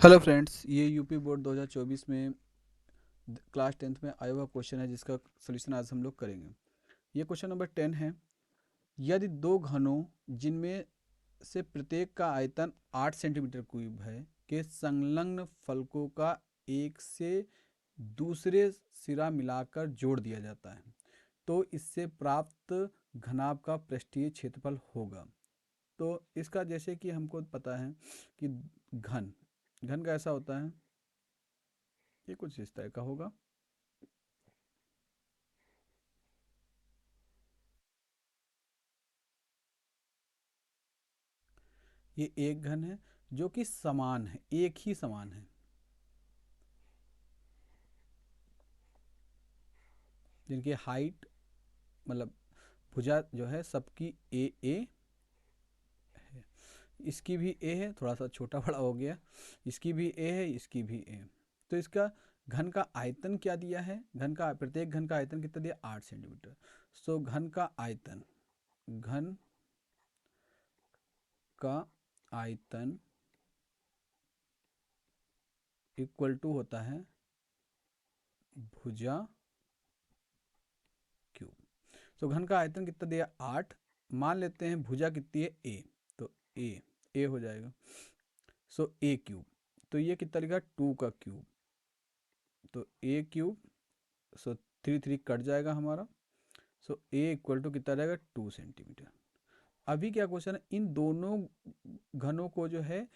Hello friends, ये UP board 2024 में class 10th में आया हुआ क्वेश्चन है जिसका सलूशन आज हम लोग करेंगे। ये क्वेश्चन नंबर 10 है। यदि दो घनों जिनमें से प्रत्येक का आयतन 8 सेंटीमीटर क्यूब है के संलग्न फलकों का एक से दूसरे सिरा मिलाकर जोड़ दिया जाता है तो इससे प्राप्त घनाभ का पृष्ठीय क्षेत्रफल होगा। तो इसका जैसे कि हमको पता है कि घन घन का ऐसा होता है, ये कुछ इस तरह का होगा। ये एक घन है जो कि समान है, एक ही समान है, जिनकी हाइट मतलब भुजा जो है सबकी ए है। इसकी भी ए है, थोड़ा सा छोटा बड़ा हो गया। इसकी भी ए है, इसकी भी ए। तो इसका घन का आयतन क्या दिया है? घन का प्रत्येक घन का आयतन कितना दिया? 8 सेंटीमीटर। सो घन का आयतन, घन का आयतन इक्वल टू होता है भुजा क्यूब। सो घन का आयतन कितना दिया? 8। मान लेते हैं भुजा कितनी है? ए। तो ए हो जाएगा। सो ए क्यूब, तो ये कितना लिखा? 2 का क्यूब। तो ए क्यूब, सो 3 कट जाएगा हमारा। सो ए इक्वल टू कितना रहेगा? 2 सेंटीमीटर। अभी क्या क्वेश्चन है, इन दोनों घनों को जो है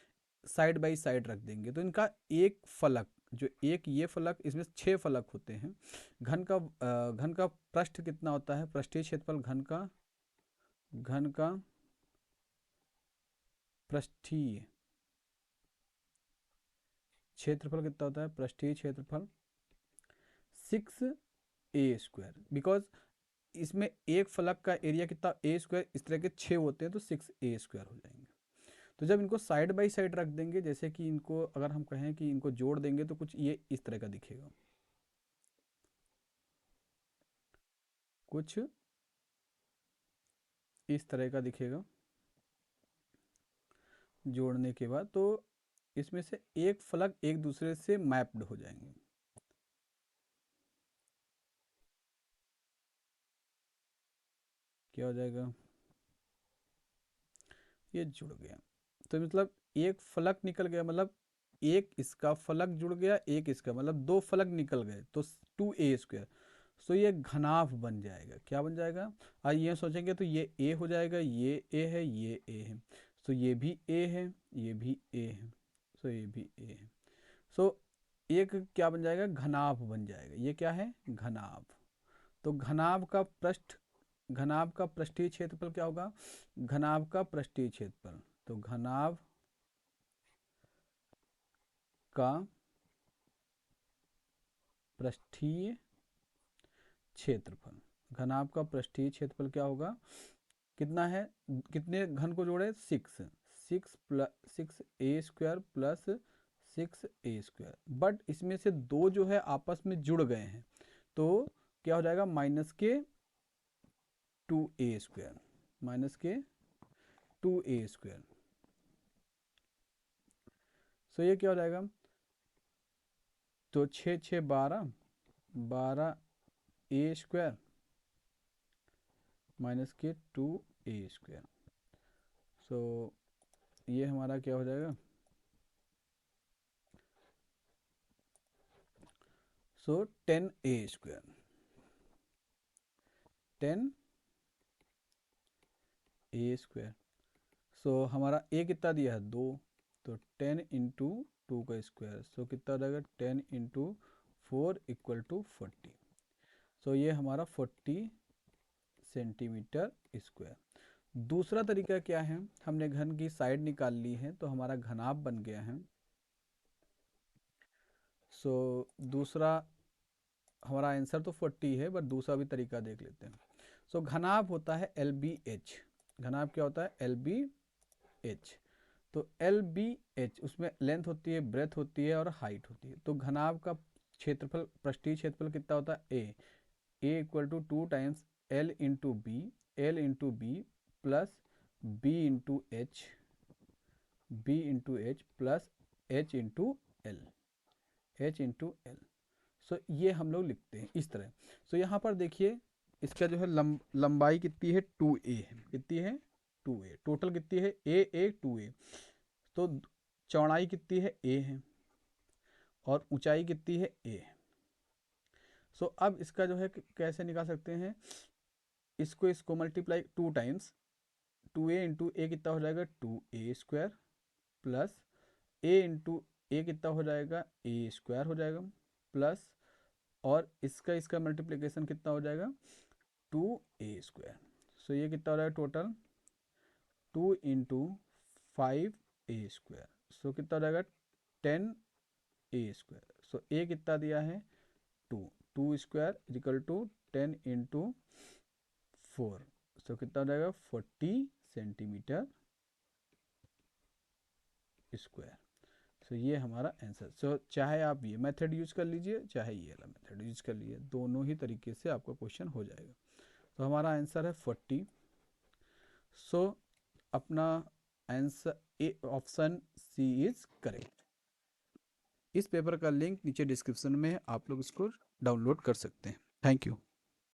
साइड बाई साइड रख देंगे तो इनका एक फलक, जो एक ये फलक, इसमें 6 फलक होते हैं। घन का पृष्ठ कितना होता है? पृष्ठीय क्षेत्रफल घन का पृष्ठीय क्षेत्रफल कितना होता है? पृष्ठीय क्षेत्रफल 6a²। बिकॉज इसमें एक फलक का एरिया कितना? a²। इस तरह के 6 होते हैं तो 6a² हो जाएंगे। तो जब इनको साइड बाई साइड रख देंगे, जैसे कि इनको अगर हम कहें कि इनको जोड़ देंगे तो कुछ ये इस तरह का दिखेगा, कुछ इस तरह का दिखेगा जोड़ने के बाद। तो इसमें से एक फलक एक दूसरे से मैप्ड हो जाएंगे। क्या हो जाएगा? ये जुड़ गया। तो मतलब एक फलक निकल गया, मतलब एक इसका फलक जुड़ गया, एक इसका, मतलब दो फलक निकल गए तो 2a²। सो ये घनाभ बन जाएगा। क्या बन जाएगा? आज ये सोचेंगे तो ये a हो जाएगा, ये a है, ये a है। सो ये भी a है, ये भी a है। सो ये भी a है। सो एक क्या बन जाएगा? घनाभ बन जाएगा। ये क्या है? घनाभ। तो घनाभ का पृष्ठीय क्षेत्रफल क्या होगा? घनाभ का पृष्ठीय क्षेत्रफल, तो घनाभ का पृष्ठीय क्षेत्रफल, घनाभ का पृष्ठीय क्षेत्रफल क्या होगा? कितना है? कितने घन को जोड़े? 6। 6 a² प्लस 6a²। बट इसमें से दो जो है आपस में जुड़ गए हैं तो क्या हो जाएगा? -2a², -2a²। सो ये क्या हो जाएगा? तो 6 6 12, 12a² -2a²। सो ये हमारा क्या हो जाएगा? सो 10a², 10a²। सो हमारा ए कितना दिया है? 2। तो 10 × 2 का स्क्वायर, सो कितना हो जाएगा? 10 × 4 = 40। सो ये हमारा 40 सेंटीमीटर स्क्वायर। दूसरा तरीका क्या है? हमने घन की साइड निकाल ली है तो हमारा घनाभ बन गया है। सो दूसरा हमारा आंसर तो 40 है, बट दूसरा भी तरीका देख लेते हैं। सो घनाभ होता है LBH। घनाभ क्या होता है? LBH। तो LBH, उसमें लेंथ होती है, ब्रेथ होती है और हाइट होती है। तो घनाभ का क्षेत्रफल, पृष्ठीय क्षेत्रफल कितना होता है? A = 2 times L × B plus B × H plus h into L, h into L. So ये हम लोग लिखते हैं इस तरह। सो यहाँ पर देखिए इसका जो है लंबाई कितनी है 2a, कितनी है 2a, टोटल कितनी है a 2a। तो चौड़ाई कितनी है a है और ऊंचाई कितनी है a। सो अब इसका जो है कैसे निकाल सकते हैं, इसको मल्टीप्लाई 2 टाइम्स, 2a इंटू ए कितना हो जाएगा 2a² प्लस a इंटू ए कितना हो जाएगा a² हो जाएगा, प्लस और इसका मल्टीप्लिकेशन कितना हो जाएगा 2a²। सो ये कितना हो जाएगा टोटल 2 इंटू 5a²। सो कितना हो जाएगा 10a²। सो a कितना दिया है 2 इजिकल टू 10 इंटू 4। सो कितना हो जाएगा 40 सेंटीमीटर स्क्वायर। सो ये हमारा आंसर। सो चाहे आप ये मेथड यूज कर लीजिए चाहे ये वाला मेथड यूज कर लीजिए, दोनों ही तरीके से आपका क्वेश्चन हो जाएगा। तो हमारा आंसर है 40। सो अपना answer A option C is correct. इस पेपर का लिंक नीचे डिस्क्रिप्शन में है, आप लोग इसको डाउनलोड कर सकते हैं। Thank you.